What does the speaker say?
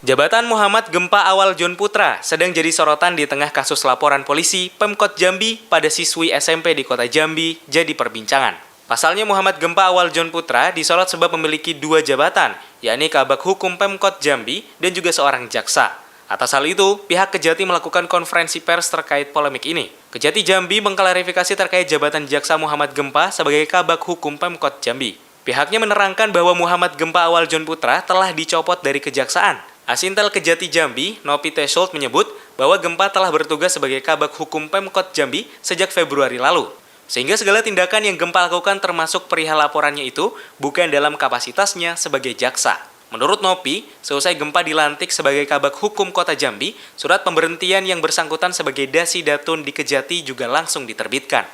Jabatan Muhammad Gempa Awal John Putra sedang jadi sorotan di tengah kasus laporan polisi Pemkot Jambi pada siswi SMP di kota Jambi jadi perbincangan. Pasalnya Muhammad Gempa Awal John Putra disorot sebab memiliki dua jabatan, yakni Kabag Hukum Pemkot Jambi dan juga seorang jaksa. Atas hal itu, pihak Kejati melakukan konferensi pers terkait polemik ini. Kejati Jambi mengklarifikasi terkait jabatan jaksa Muhammad Gempa sebagai Kabag Hukum Pemkot Jambi. Pihaknya menerangkan bahwa Muhammad Gempa Awal John Putra telah dicopot dari kejaksaan. Asintel Kejati Jambi, Nopi Tesholt menyebut bahwa Gempa telah bertugas sebagai Kabag Hukum Pemkot Jambi sejak Februari lalu. Sehingga segala tindakan yang Gempa lakukan termasuk perihal laporannya itu bukan dalam kapasitasnya sebagai jaksa. Menurut Nopi, seusai Gempa dilantik sebagai Kabag Hukum Kota Jambi, surat pemberhentian yang bersangkutan sebagai Dasi Datun di Kejati juga langsung diterbitkan.